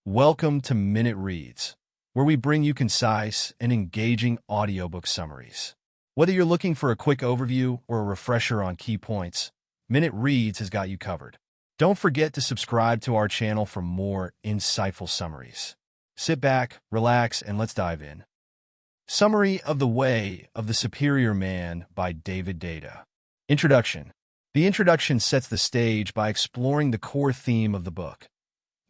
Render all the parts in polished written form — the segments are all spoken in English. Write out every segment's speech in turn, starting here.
Welcome to Minute Reads, where we bring you concise and engaging audiobook summaries. Whether you're looking for a quick overview or a refresher on key points, Minute Reads has got you covered. Don't forget to subscribe to our channel for more insightful summaries. Sit back, relax, and let's dive in. Summary of The Way of the Superior Man by David Deida. Introduction. The introduction sets the stage by exploring the core theme of the book,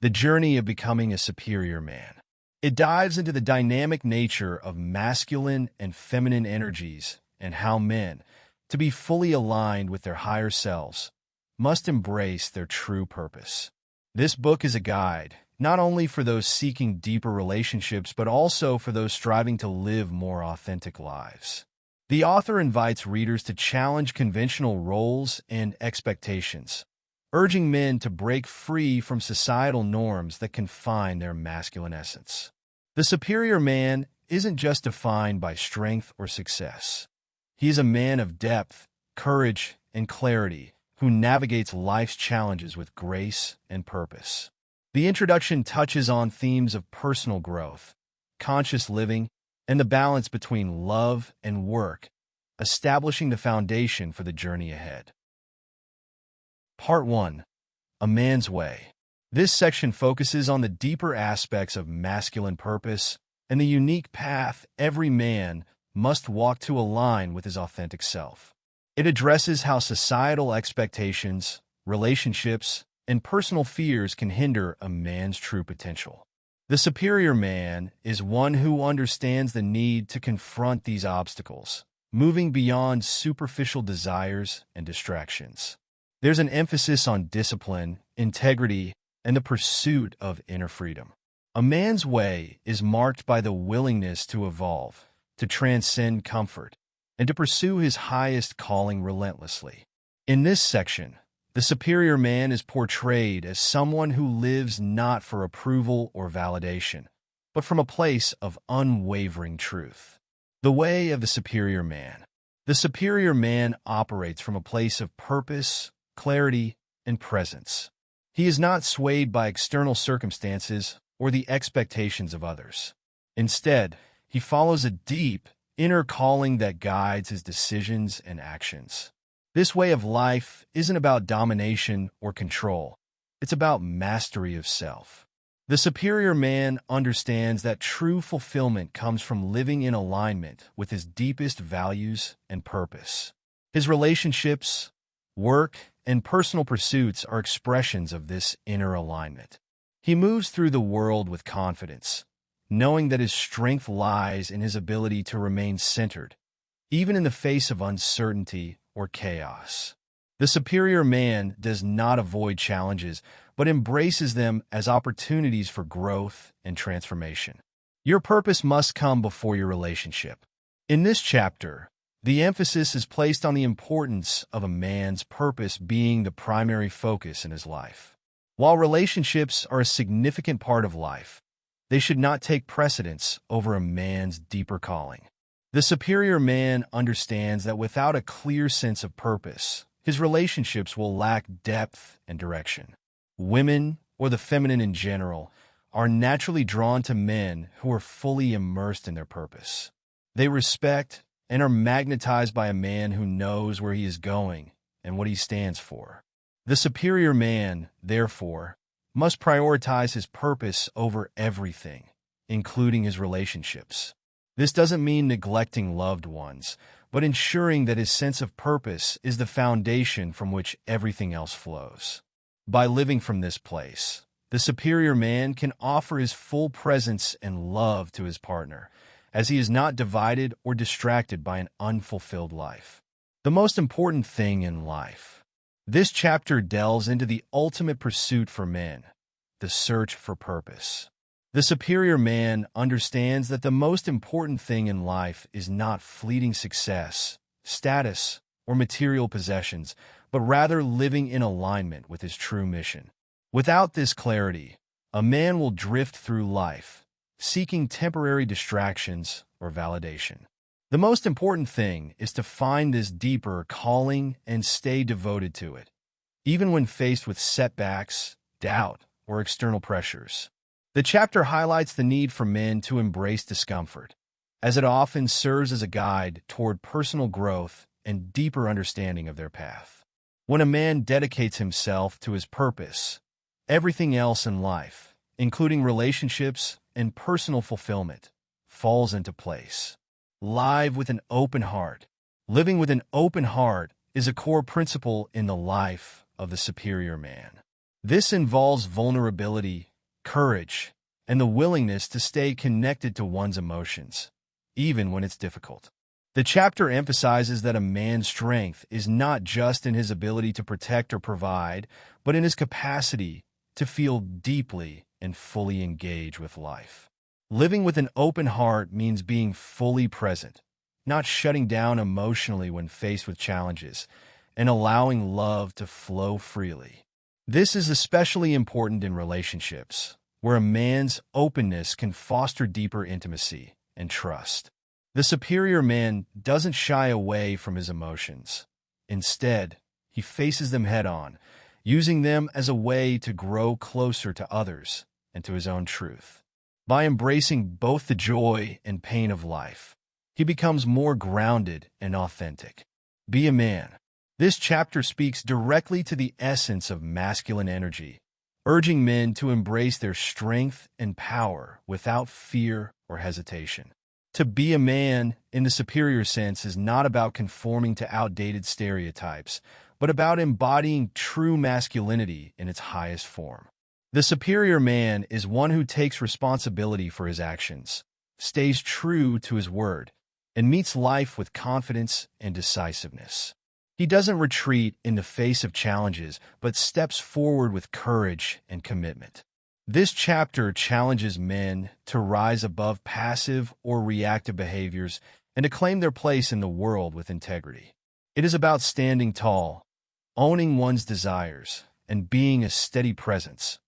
the journey of becoming a superior man. It dives into the dynamic nature of masculine and feminine energies and how men, to be fully aligned with their higher selves, must embrace their true purpose. This book is a guide, not only for those seeking deeper relationships, but also for those striving to live more authentic lives. The author invites readers to challenge conventional roles and expectations, urging men to break free from societal norms that confine their masculine essence. The superior man isn't just defined by strength or success. He is a man of depth, courage, and clarity who navigates life's challenges with grace and purpose. The introduction touches on themes of personal growth, conscious living, and the balance between love and work, establishing the foundation for the journey ahead. Part 1. A Man's Way. This section focuses on the deeper aspects of masculine purpose and the unique path every man must walk to align with his authentic self. It addresses how societal expectations, relationships, and personal fears can hinder a man's true potential. The superior man is one who understands the need to confront these obstacles, moving beyond superficial desires and distractions. There's an emphasis on discipline, integrity, and the pursuit of inner freedom. A man's way is marked by the willingness to evolve, to transcend comfort, and to pursue his highest calling relentlessly. In this section, the superior man is portrayed as someone who lives not for approval or validation, but from a place of unwavering truth. The way of the superior man. The superior man operates from a place of purpose, clarity, and presence. He is not swayed by external circumstances or the expectations of others. Instead, he follows a deep, inner calling that guides his decisions and actions. This way of life isn't about domination or control. It's about mastery of self. The superior man understands that true fulfillment comes from living in alignment with his deepest values and purpose. His relationships, work, and personal pursuits are expressions of this inner alignment. He moves through the world with confidence, knowing that his strength lies in his ability to remain centered, even in the face of uncertainty or chaos. The superior man does not avoid challenges, but embraces them as opportunities for growth and transformation. Your purpose must come before your relationship. In this chapter, the emphasis is placed on the importance of a man's purpose being the primary focus in his life. While relationships are a significant part of life, they should not take precedence over a man's deeper calling. The superior man understands that without a clear sense of purpose, his relationships will lack depth and direction. Women, or the feminine in general, are naturally drawn to men who are fully immersed in their purpose. They respect and are magnetized by a man who knows where he is going and what he stands for. The superior man, therefore, must prioritize his purpose over everything, including his relationships. This doesn't mean neglecting loved ones, but ensuring that his sense of purpose is the foundation from which everything else flows. By living from this place, the superior man can offer his full presence and love to his partner, as he is not divided or distracted by an unfulfilled life. The most important thing in life. This chapter delves into the ultimate pursuit for men, the search for purpose. The superior man understands that the most important thing in life is not fleeting success, status, or material possessions, but rather living in alignment with his true mission. Without this clarity, a man will drift through life, seeking temporary distractions or validation. The most important thing is to find this deeper calling and stay devoted to it, even when faced with setbacks, doubt, or external pressures. The chapter highlights the need for men to embrace discomfort, as it often serves as a guide toward personal growth and deeper understanding of their path. When a man dedicates himself to his purpose, everything else in life, including relationships and personal fulfillment, falls into place. Live with an open heart. Living with an open heart is a core principle in the life of the superior man. This involves vulnerability, courage, and the willingness to stay connected to one's emotions, even when it's difficult. The chapter emphasizes that a man's strength is not just in his ability to protect or provide, but in his capacity to feel deeply and fully engage with life. Living with an open heart means being fully present, not shutting down emotionally when faced with challenges, and allowing love to flow freely. This is especially important in relationships, where a man's openness can foster deeper intimacy and trust. The superior man doesn't shy away from his emotions. Instead, he faces them head-on, using them as a way to grow closer to others and to his own truth. By embracing both the joy and pain of life, he becomes more grounded and authentic. Be a man. This chapter speaks directly to the essence of masculine energy, urging men to embrace their strength and power without fear or hesitation. To be a man, in the superior sense, is not about conforming to outdated stereotypes, but about embodying true masculinity in its highest form. The superior man is one who takes responsibility for his actions, stays true to his word, and meets life with confidence and decisiveness. He doesn't retreat in the face of challenges, but steps forward with courage and commitment. This chapter challenges men to rise above passive or reactive behaviors and to claim their place in the world with integrity. It is about standing tall, owning one's desires, and being a steady presence,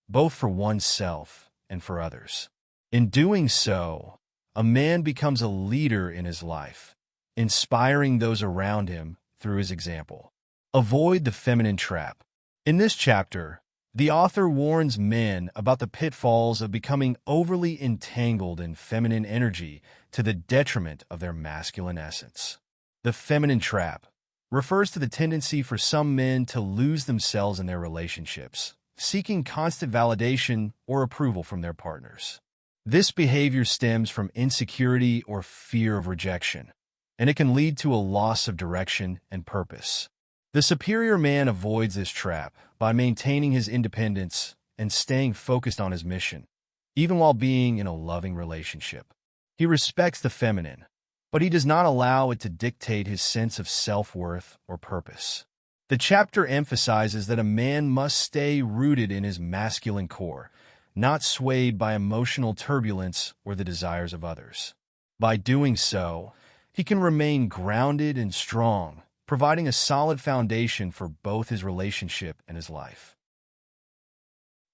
both for oneself and for others. In doing so, a man becomes a leader in his life, inspiring those around him through his example. Avoid the feminine trap. In this chapter, the author warns men about the pitfalls of becoming overly entangled in feminine energy to the detriment of their masculine essence. The feminine trap refers to the tendency for some men to lose themselves in their relationships, seeking constant validation or approval from their partners. This behavior stems from insecurity or fear of rejection, and it can lead to a loss of direction and purpose. The superior man avoids this trap by maintaining his independence and staying focused on his mission, even while being in a loving relationship. He respects the feminine, but he does not allow it to dictate his sense of self-worth or purpose. The chapter emphasizes that a man must stay rooted in his masculine core, not swayed by emotional turbulence or the desires of others. By doing so, he can remain grounded and strong, providing a solid foundation for both his relationship and his life.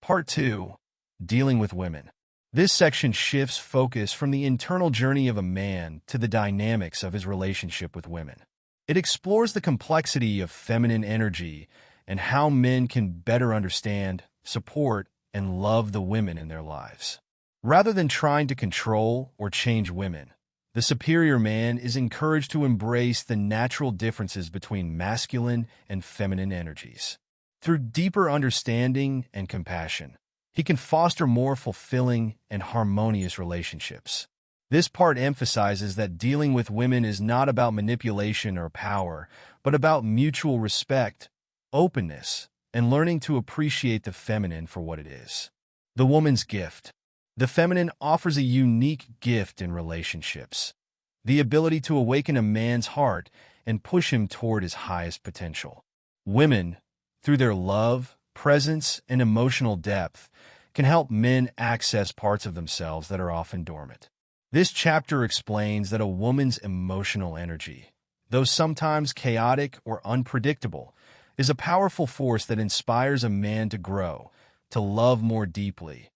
Part 2. Dealing with women. This section shifts focus from the internal journey of a man to the dynamics of his relationship with women. It explores the complexity of feminine energy and how men can better understand, support, and love the women in their lives. Rather than trying to control or change women, the superior man is encouraged to embrace the natural differences between masculine and feminine energies. Through deeper understanding and compassion, he can foster more fulfilling and harmonious relationships. This part emphasizes that dealing with women is not about manipulation or power, but about mutual respect, openness, and learning to appreciate the feminine for what it is. The woman's gift. The feminine offers a unique gift in relationships, the ability to awaken a man's heart and push him toward his highest potential. Women, through their love, presence, and emotional depth, can help men access parts of themselves that are often dormant. This chapter explains that a woman's emotional energy, though sometimes chaotic or unpredictable, is a powerful force that inspires a man to grow, to love more deeply,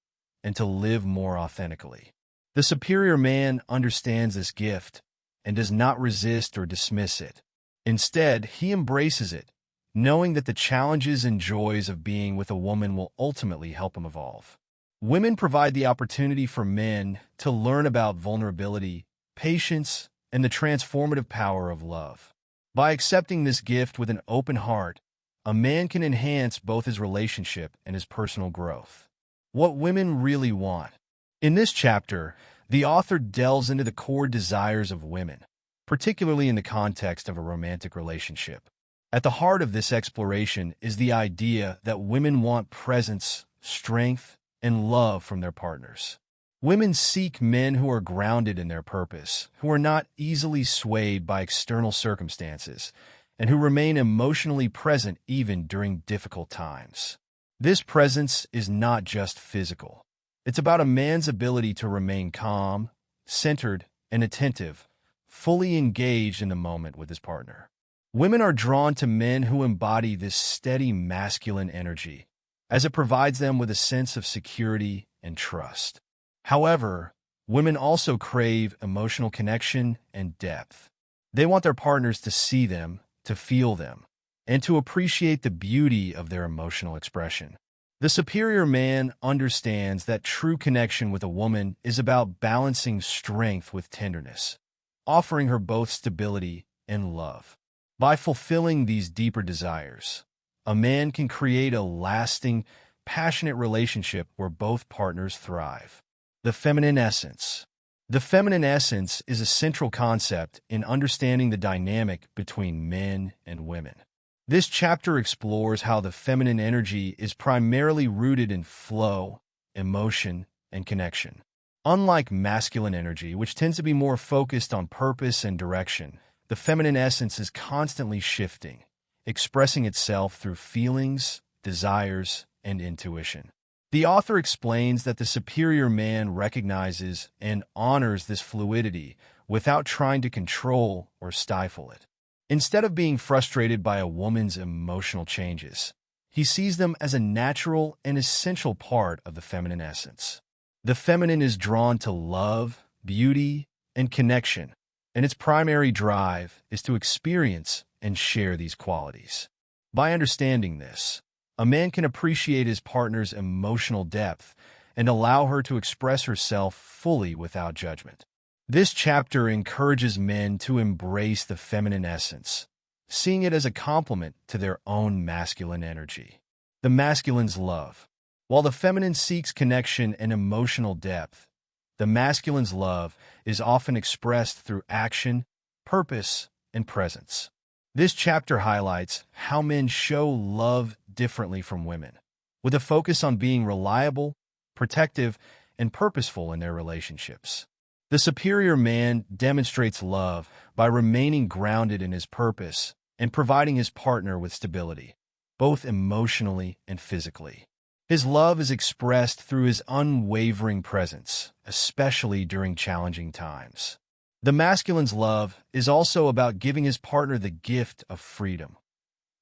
and to live more authentically. The superior man understands this gift and does not resist or dismiss it. Instead, he embraces it, knowing that the challenges and joys of being with a woman will ultimately help him evolve. Women provide the opportunity for men to learn about vulnerability, patience, and the transformative power of love. By accepting this gift with an open heart, a man can enhance both his relationship and his personal growth. What women really want. In this chapter, the author delves into the core desires of women, particularly in the context of a romantic relationship. At the heart of this exploration is the idea that women want presence, strength, and love from their partners. Women seek men who are grounded in their purpose, who are not easily swayed by external circumstances, and who remain emotionally present even during difficult times. This presence is not just physical. It's about a man's ability to remain calm, centered, and attentive, fully engaged in the moment with his partner. Women are drawn to men who embody this steady masculine energy, as it provides them with a sense of security and trust. However, women also crave emotional connection and depth. They want their partners to see them, to feel them, and to appreciate the beauty of their emotional expression. The superior man understands that true connection with a woman is about balancing strength with tenderness, offering her both stability and love. By fulfilling these deeper desires, a man can create a lasting, passionate relationship where both partners thrive. The feminine essence. The feminine essence is a central concept in understanding the dynamic between men and women. This chapter explores how the feminine energy is primarily rooted in flow, emotion, and connection. Unlike masculine energy, which tends to be more focused on purpose and direction, the feminine essence is constantly shifting, expressing itself through feelings, desires, and intuition. The author explains that the superior man recognizes and honors this fluidity without trying to control or stifle it. Instead of being frustrated by a woman's emotional changes, he sees them as a natural and essential part of the feminine essence. The feminine is drawn to love, beauty, and connection, and its primary drive is to experience and share these qualities. By understanding this, a man can appreciate his partner's emotional depth and allow her to express herself fully without judgment. This chapter encourages men to embrace the feminine essence, seeing it as a complement to their own masculine energy. The masculine's love. While the feminine seeks connection and emotional depth, the masculine's love is often expressed through action, purpose, and presence. This chapter highlights how men show love differently from women, with a focus on being reliable, protective, and purposeful in their relationships. The superior man demonstrates love by remaining grounded in his purpose and providing his partner with stability, both emotionally and physically. His love is expressed through his unwavering presence, especially during challenging times. The masculine's love is also about giving his partner the gift of freedom.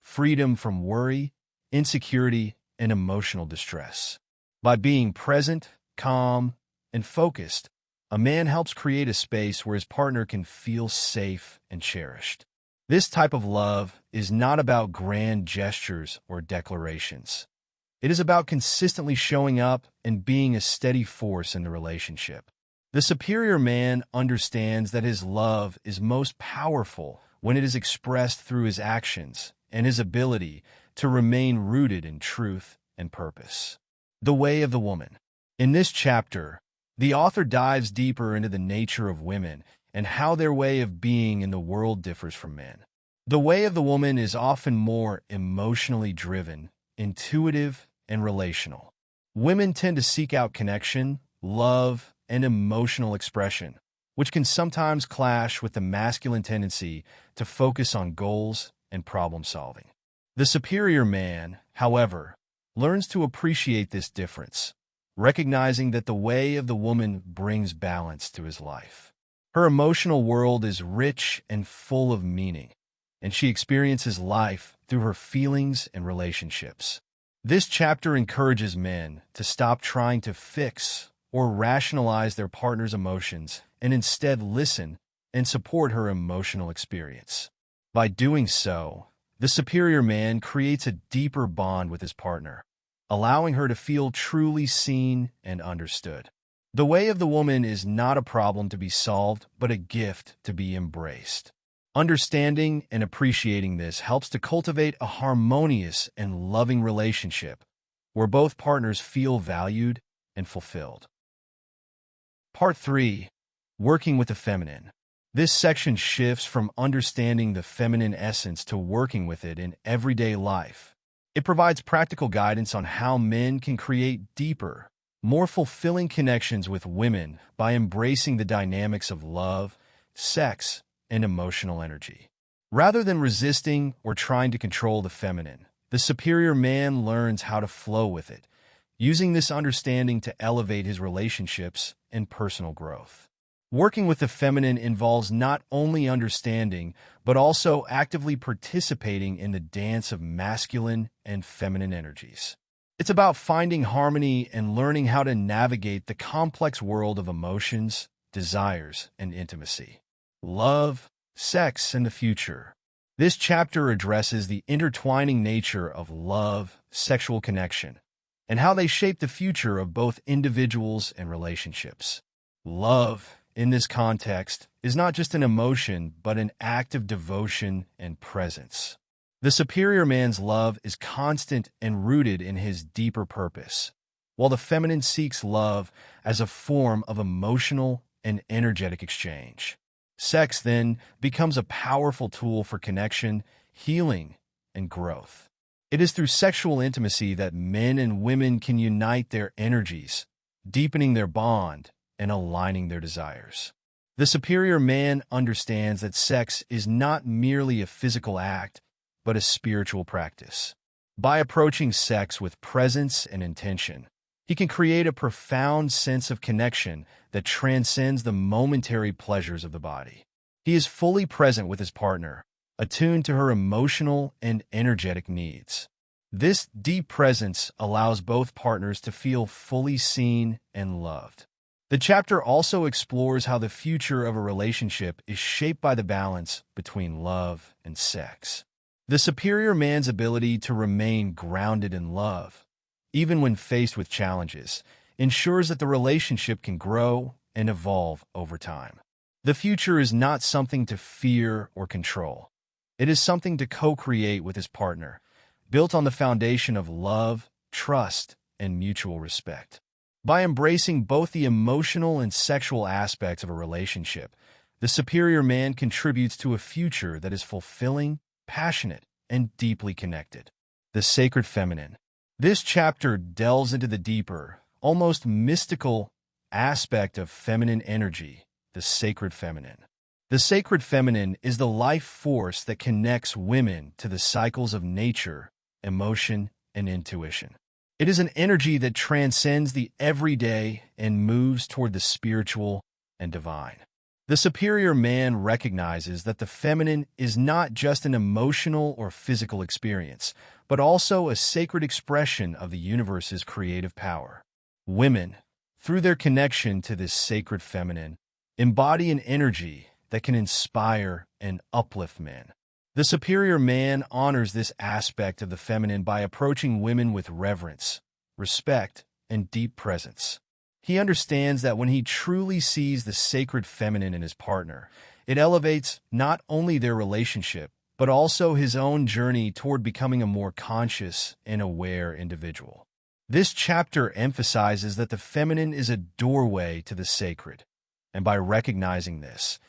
Freedom from worry, insecurity, and emotional distress. By being present, calm, and focused, a man helps create a space where his partner can feel safe and cherished. This type of love is not about grand gestures or declarations. It is about consistently showing up and being a steady force in the relationship. The superior man understands that his love is most powerful when it is expressed through his actions and his ability to remain rooted in truth and purpose. The way of the woman. In this chapter, the author dives deeper into the nature of women and how their way of being in the world differs from men. The way of the woman is often more emotionally driven, intuitive, and relational. Women tend to seek out connection, love, and emotional expression, which can sometimes clash with the masculine tendency to focus on goals and problem solving. The superior man, however, learns to appreciate this difference, recognizing that the way of the woman brings balance to his life. Her emotional world is rich and full of meaning, and she experiences life through her feelings and relationships. This chapter encourages men to stop trying to fix or rationalize their partner's emotions and instead listen and support her emotional experience. By doing so, the superior man creates a deeper bond with his partner, allowing her to feel truly seen and understood. The way of the woman is not a problem to be solved, but a gift to be embraced. Understanding and appreciating this helps to cultivate a harmonious and loving relationship where both partners feel valued and fulfilled. Part 3. Working with the feminine. This section shifts from understanding the feminine essence to working with it in everyday life. It provides practical guidance on how men can create deeper, more fulfilling connections with women by embracing the dynamics of love, sex, and emotional energy. Rather than resisting or trying to control the feminine, the superior man learns how to flow with it, using this understanding to elevate his relationships and personal growth. Working with the feminine involves not only understanding, but also actively participating in the dance of masculine and feminine energies. It's about finding harmony and learning how to navigate the complex world of emotions, desires, and intimacy. Love, sex, and the future. This chapter addresses the intertwining nature of love, sexual connection, and how they shape the future of both individuals and relationships. Love, in this context, is not just an emotion, but an act of devotion and presence. The superior man's love is constant and rooted in his deeper purpose, while the feminine seeks love as a form of emotional and energetic exchange. Sex, then, becomes a powerful tool for connection, healing, and growth. It is through sexual intimacy that men and women can unite their energies, deepening their bond and aligning their desires. The superior man understands that sex is not merely a physical act, but a spiritual practice. By approaching sex with presence and intention, he can create a profound sense of connection that transcends the momentary pleasures of the body. He is fully present with his partner, attuned to her emotional and energetic needs. This deep presence allows both partners to feel fully seen and loved. The chapter also explores how the future of a relationship is shaped by the balance between love and sex. The superior man's ability to remain grounded in love, even when faced with challenges, ensures that the relationship can grow and evolve over time. The future is not something to fear or control. It is something to co-create with his partner, built on the foundation of love, trust, and mutual respect. By embracing both the emotional and sexual aspects of a relationship, the superior man contributes to a future that is fulfilling, passionate, and deeply connected. The sacred feminine. This chapter delves into the deeper, almost mystical aspect of feminine energy, the sacred feminine. The sacred feminine is the life force that connects women to the cycles of nature, emotion, and intuition. It is an energy that transcends the everyday and moves toward the spiritual and divine. The superior man recognizes that the feminine is not just an emotional or physical experience, but also a sacred expression of the universe's creative power. Women, through their connection to this sacred feminine, embody an energy that can inspire and uplift men. The superior man honors this aspect of the feminine by approaching women with reverence, respect, and deep presence. He understands that when he truly sees the sacred feminine in his partner, it elevates not only their relationship, but also his own journey toward becoming a more conscious and aware individual. This chapter emphasizes that the feminine is a doorway to the sacred, and by recognizing this,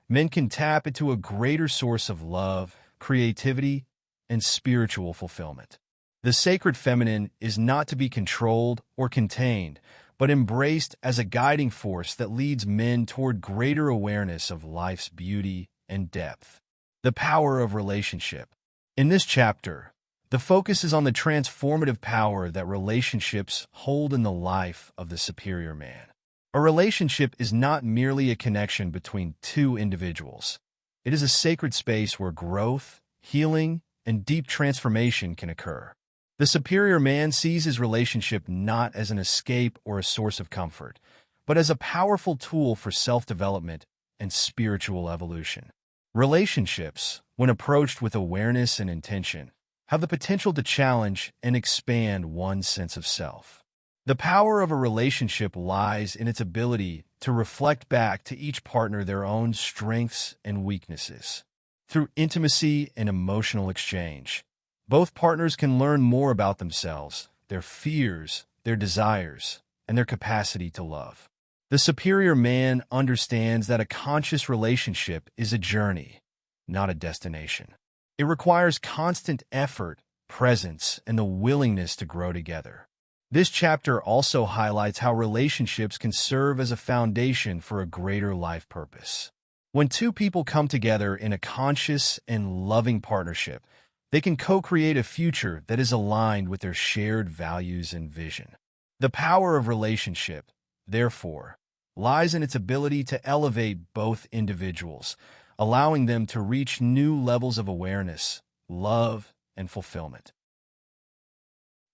men can tap into a greater source of love, creativity, and spiritual fulfillment. The sacred feminine is not to be controlled or contained, but embraced as a guiding force that leads men toward greater awareness of life's beauty and depth. The power of relationship. In this chapter, the focus is on the transformative power that relationships hold in the life of the superior man. A relationship is not merely a connection between two individuals. It is a sacred space where growth, healing, and deep transformation can occur. The superior man sees his relationship not as an escape or a source of comfort, but as a powerful tool for self-development and spiritual evolution. Relationships, when approached with awareness and intention, have the potential to challenge and expand one's sense of self. The power of a relationship lies in its ability to reflect back to each partner their own strengths and weaknesses. Through intimacy and emotional exchange, both partners can learn more about themselves, their fears, their desires, and their capacity to love. The superior man understands that a conscious relationship is a journey, not a destination. It requires constant effort, presence, and the willingness to grow together. This chapter also highlights how relationships can serve as a foundation for a greater life purpose. When two people come together in a conscious and loving partnership, they can co-create a future that is aligned with their shared values and vision. The power of relationship, therefore, lies in its ability to elevate both individuals, allowing them to reach new levels of awareness, love, and fulfillment.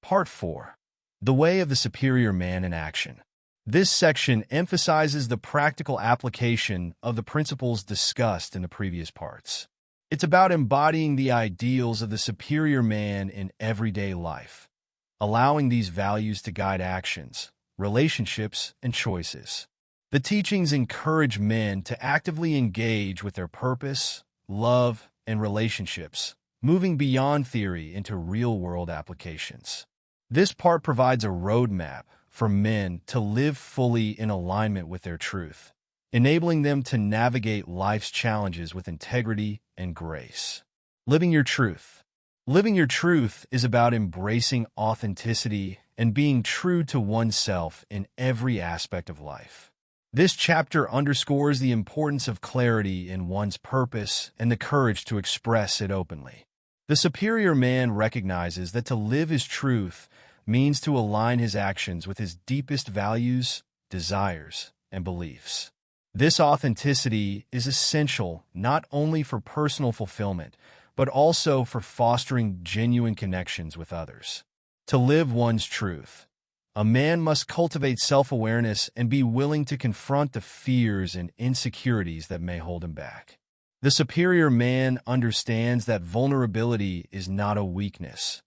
Part 4. The Way of the Superior Man in Action. This section emphasizes the practical application of the principles discussed in the previous parts. It's about embodying the ideals of the superior man in everyday life, allowing these values to guide actions, relationships, and choices. The teachings encourage men to actively engage with their purpose, love, and relationships, moving beyond theory into real-world applications. This part provides a roadmap for men to live fully in alignment with their truth, enabling them to navigate life's challenges with integrity and grace. Living your truth. Living your truth is about embracing authenticity and being true to oneself in every aspect of life. This chapter underscores the importance of clarity in one's purpose and the courage to express it openly. The superior man recognizes that to live his truth means to align his actions with his deepest values, desires, and beliefs. This authenticity is essential not only for personal fulfillment, but also for fostering genuine connections with others. To live one's truth, a man must cultivate self-awareness and be willing to confront the fears and insecurities that may hold him back. The superior man understands that vulnerability is not a weakness.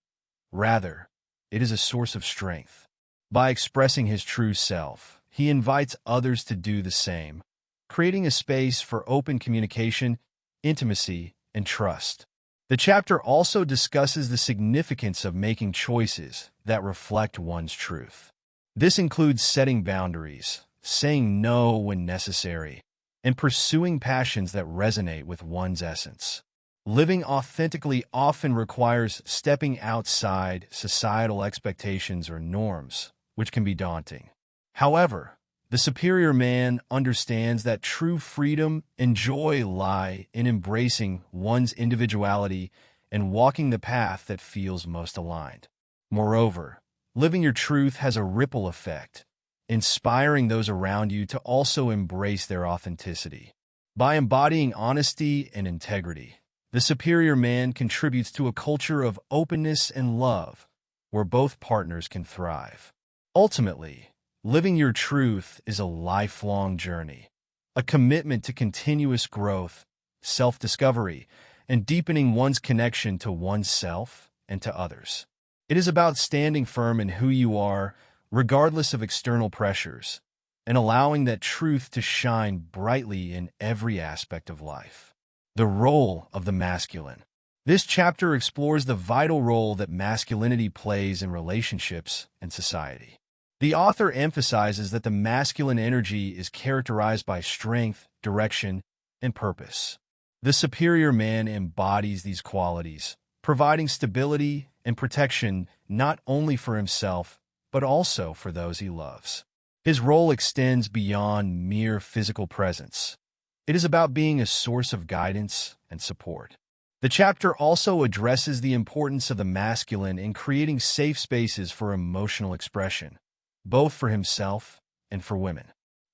Rather, it is a source of strength. By expressing his true self, he invites others to do the same, creating a space for open communication, intimacy, and trust. The chapter also discusses the significance of making choices that reflect one's truth. This includes setting boundaries, saying no when necessary, and pursuing passions that resonate with one's essence. Living authentically often requires stepping outside societal expectations or norms, which can be daunting. However, the superior man understands that true freedom and joy lie in embracing one's individuality and walking the path that feels most aligned. Moreover, living your truth has a ripple effect, inspiring those around you to also embrace their authenticity. By embodying honesty and integrity, the superior man contributes to a culture of openness and love, where both partners can thrive. Ultimately, living your truth is a lifelong journey, a commitment to continuous growth, self-discovery, and deepening one's connection to oneself and to others. It is about standing firm in who you are, regardless of external pressures, and allowing that truth to shine brightly in every aspect of life. The role of the masculine. This chapter explores the vital role that masculinity plays in relationships and society. The author emphasizes that the masculine energy is characterized by strength, direction, and purpose. The superior man embodies these qualities, providing stability and protection not only for himself, but also for those he loves. His role extends beyond mere physical presence. It is about being a source of guidance and support. The chapter also addresses the importance of the masculine in creating safe spaces for emotional expression, both for himself and for women.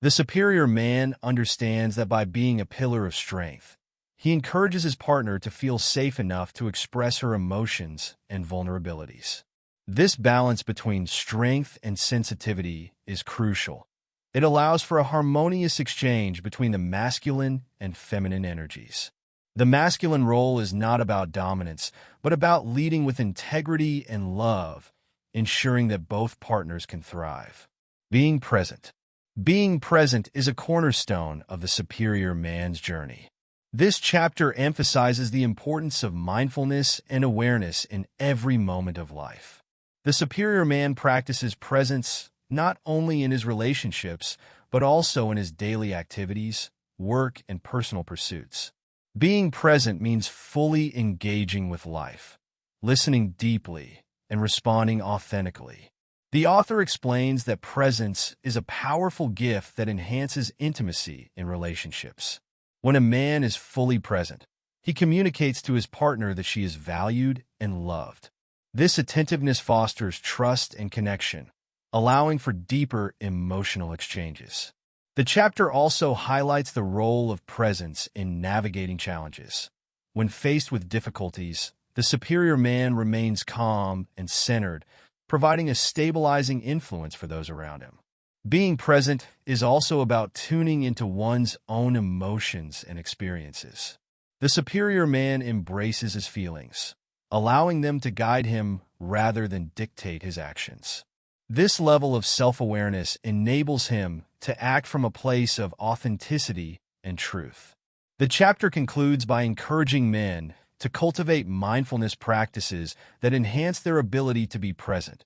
The superior man understands that by being a pillar of strength, he encourages his partner to feel safe enough to express her emotions and vulnerabilities. This balance between strength and sensitivity is crucial. It allows for a harmonious exchange between the masculine and feminine energies. The masculine role is not about dominance, but about leading with integrity and love, ensuring that both partners can thrive. Being present. Being present is a cornerstone of the superior man's journey. This chapter emphasizes the importance of mindfulness and awareness in every moment of life. The superior man practices presence not only in his relationships, but also in his daily activities, work, and personal pursuits. Being present means fully engaging with life, listening deeply, and responding authentically. The author explains that presence is a powerful gift that enhances intimacy in relationships. When a man is fully present, he communicates to his partner that she is valued and loved. This attentiveness fosters trust and connection, allowing for deeper emotional exchanges. The chapter also highlights the role of presence in navigating challenges. When faced with difficulties, the superior man remains calm and centered, providing a stabilizing influence for those around him. Being present is also about tuning into one's own emotions and experiences. The superior man embraces his feelings, allowing them to guide him rather than dictate his actions. This level of self-awareness enables him to act from a place of authenticity and truth. The chapter concludes by encouraging men to cultivate mindfulness practices that enhance their ability to be present,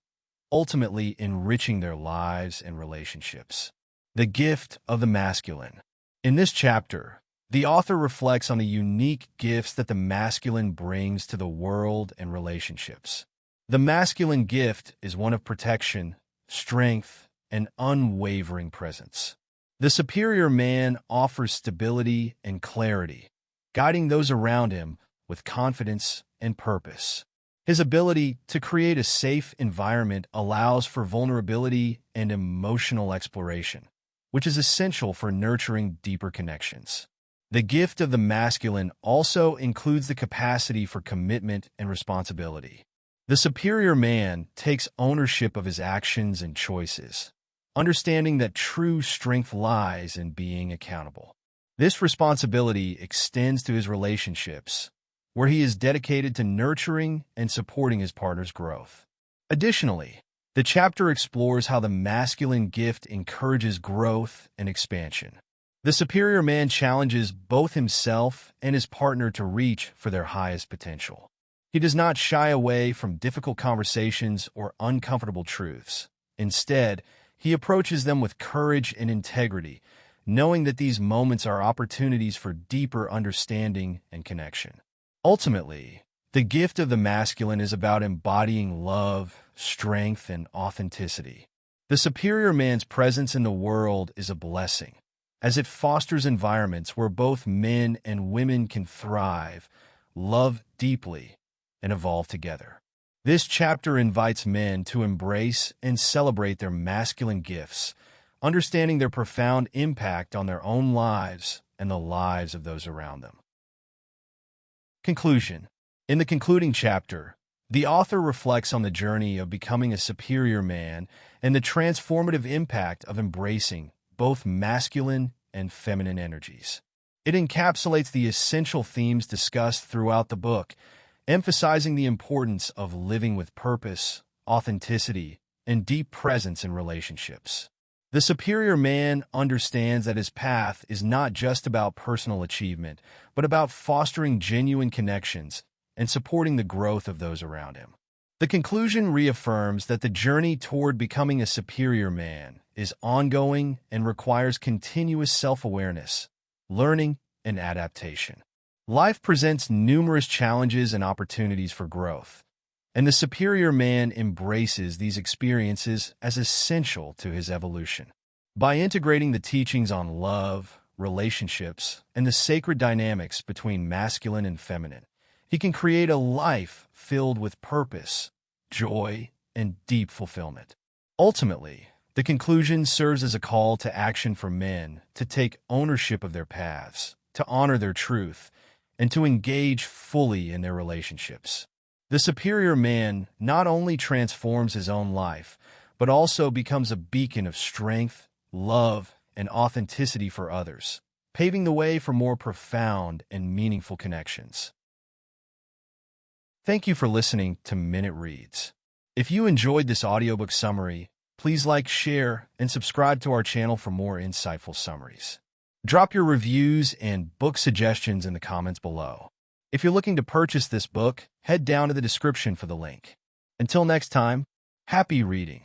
ultimately enriching their lives and relationships. The gift of the masculine. In this chapter, the author reflects on the unique gifts that the masculine brings to the world and relationships. The masculine gift is one of protection, strength, and unwavering presence. The superior man offers stability and clarity, guiding those around him with confidence and purpose. His ability to create a safe environment allows for vulnerability and emotional exploration, which is essential for nurturing deeper connections. The gift of the masculine also includes the capacity for commitment and responsibility. The superior man takes ownership of his actions and choices, understanding that true strength lies in being accountable. This responsibility extends to his relationships, where he is dedicated to nurturing and supporting his partner's growth. Additionally, the chapter explores how the masculine gift encourages growth and expansion. The superior man challenges both himself and his partner to reach for their highest potential. He does not shy away from difficult conversations or uncomfortable truths. Instead, he approaches them with courage and integrity, knowing that these moments are opportunities for deeper understanding and connection. Ultimately, the gift of the masculine is about embodying love, strength, and authenticity. The superior man's presence in the world is a blessing, as it fosters environments where both men and women can thrive, love deeply, and evolve together. This chapter invites men to embrace and celebrate their masculine gifts, understanding their profound impact on their own lives and the lives of those around them. Conclusion. In the concluding chapter, the author reflects on the journey of becoming a superior man and the transformative impact of embracing both masculine and feminine energies. It encapsulates the essential themes discussed throughout the book, emphasizing the importance of living with purpose, authenticity, and deep presence in relationships. The superior man understands that his path is not just about personal achievement, but about fostering genuine connections and supporting the growth of those around him. The conclusion reaffirms that the journey toward becoming a superior man is ongoing and requires continuous self-awareness, learning, and adaptation. Life presents numerous challenges and opportunities for growth, and the superior man embraces these experiences as essential to his evolution. By integrating the teachings on love, relationships, and the sacred dynamics between masculine and feminine, he can create a life filled with purpose, joy, and deep fulfillment. Ultimately, the conclusion serves as a call to action for men to take ownership of their paths, to honor their truth, and to engage fully in their relationships. The superior man not only transforms his own life, but also becomes a beacon of strength, love, and authenticity for others, paving the way for more profound and meaningful connections. Thank you for listening to Minute Reads. If you enjoyed this audiobook summary, please like, share, and subscribe to our channel for more insightful summaries. Drop your reviews and book suggestions in the comments below. If you're looking to purchase this book, head down to the description for the link. Until next time, happy reading.